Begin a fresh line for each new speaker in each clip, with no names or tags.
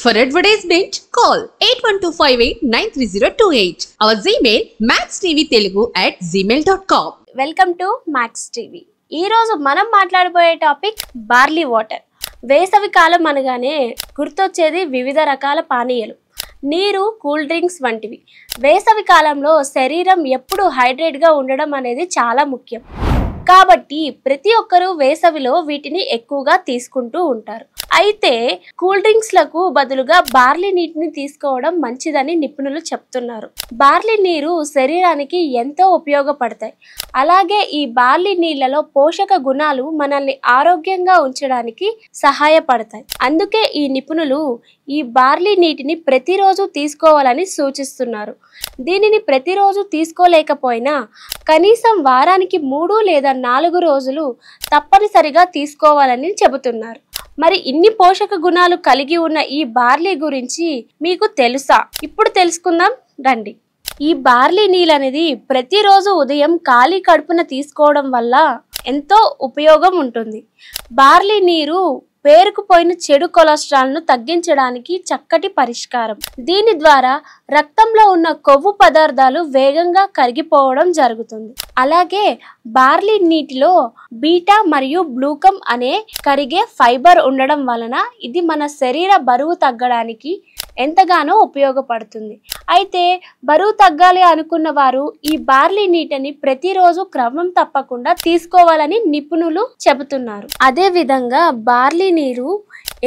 For advertisement, call 8125893028. Our Gmail maxtvtelugu@gmail.com.
Welcome to max TV. ఈరోజు మనం మాట్లాడబోయే topic barley water. వేసవి కాలం అనగానే గుర్తొచ్చేది వివిధ రకాల పానీయాలు, నీరు, కూల్ డ్రింక్స్ వంటివి. వేసవి కాలంలో శరీరం ఎప్పుడు హైడ్రేట్గా ఉండడం అనేది చాలా ముఖ్యం. కాబట్టి ప్రతి ఒక్కరూ వేసవిలో వీటిని ఎక్కువగా తీసుకుంటూ ఉంటారు. అయితే కూల్ డ్రింక్స్లకు బదులుగా బార్లీ నీటిని తీసుకోవడం మంచిదని నిపుణులు చెప్తున్నారు. బార్లీ నీరు శరీరానికి ఎంతో ఉపయోగపడతాయి. అలాగే ఈ బార్లీ నీళ్లలో పోషక గుణాలు మనల్ని ఆరోగ్యంగా ఉంచడానికి సహాయపడతాయి. అందుకే ఈ నిపుణులు ఈ బార్లీ నీటిని ప్రతిరోజు తీసుకోవాలని సూచిస్తున్నారు. దీనిని ప్రతిరోజు తీసుకోలేకపోయినా కనీసం వారానికి 3 లేదా 4 రోజులు తప్పనిసరిగా తీసుకోవాలని చెబుతున్నారు. మరి ఇన్ని పోషక గుణాలు కలిగి ఉన్న ఈ బార్లీ గురించి మీకు తెలుసా? ఇప్పుడు తెలుసుకుందాం రండి. ఈ బార్లీ నీళ్ళు అనేది ప్రతిరోజు ఉదయం ఖాళీ కడుపున తీసుకోవడం వల్ల ఎంతో ఉపయోగం ఉంటుంది. బార్లీ నీరు పేరుకుపోయిన చెడు కొలెస్ట్రాల్ను తగ్గించడానికి చక్కటి పరిష్కారం. దీని ద్వారా రక్తంలో ఉన్న కొవ్వు పదార్థాలు వేగంగా కరిగిపోవడం జరుగుతుంది. అలాగే బార్లీ నీటిలో బీటా మరియు గ్లూకమ్ అనే కరిగే ఫైబర్ ఉండడం వలన ఇది మన శరీర బరువు తగ్గడానికి ఎంతగానో ఉపయోగపడుతుంది. అయితే బరువు తగ్గాలి అనుకున్న వారు ఈ బార్లీ నీటిని ప్రతిరోజు క్రమం తప్పకుండా తీసుకోవాలని నిపుణులు చెబుతున్నారు. అదే విధంగా బార్లీ నీరు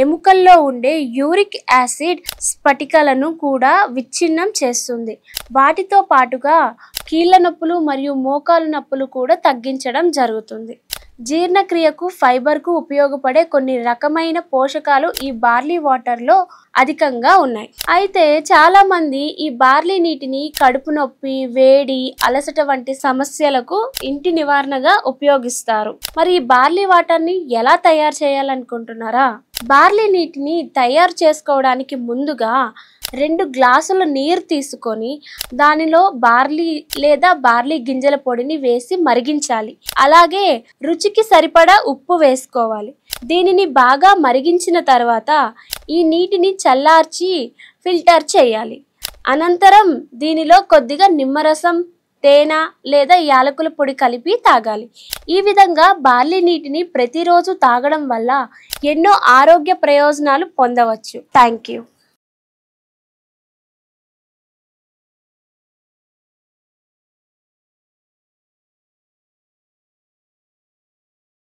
ఎముకల్లో ఉండే యూరిక్ యాసిడ్ స్ఫటికలను కూడా విచ్ఛిన్నం చేస్తుంది. వాటితో పాటుగా కీళ్ళ నొప్పులు మరియు మోకాలు నొప్పులు కూడా తగ్గించడం జరుగుతుంది. జీర్ణక్రియకు, ఫైబర్కు ఉపయోగపడే కొన్ని రకమైన పోషకాలు ఈ బార్లీ వాటర్లో అధికంగా ఉన్నాయి. అయితే చాలా మంది ఈ బార్లీ నీటిని కడుపు నొప్పి, వేడి, అలసట వంటి సమస్యలకు ఇంటి నివారణగా ఉపయోగిస్తారు. మరి ఈ బార్లీ వాటర్ని ఎలా తయారు చేయాలనుకుంటున్నారా? బార్లీ నీటిని తయారు చేసుకోవడానికి ముందుగా 2 గ్లాసుల నీరు తీసుకొని దానిలో బార్లీ లేదా బార్లీ గింజల పొడిని వేసి మరిగించాలి. అలాగే రుచికి సరిపడా ఉప్పు వేసుకోవాలి. దీనిని బాగా మరిగించిన తర్వాత ఈ నీటిని చల్లార్చి ఫిల్టర్ చేయాలి. అనంతరం దీనిలో కొద్దిగా నిమ్మరసం, తేనె లేదా యాలకుల పొడి కలిపి తాగాలి. ఈ విధంగా బార్లీ నీటిని ప్రతిరోజు తాగడం వల్ల ఎన్నో ఆరోగ్య ప్రయోజనాలు పొందవచ్చు. Thank you.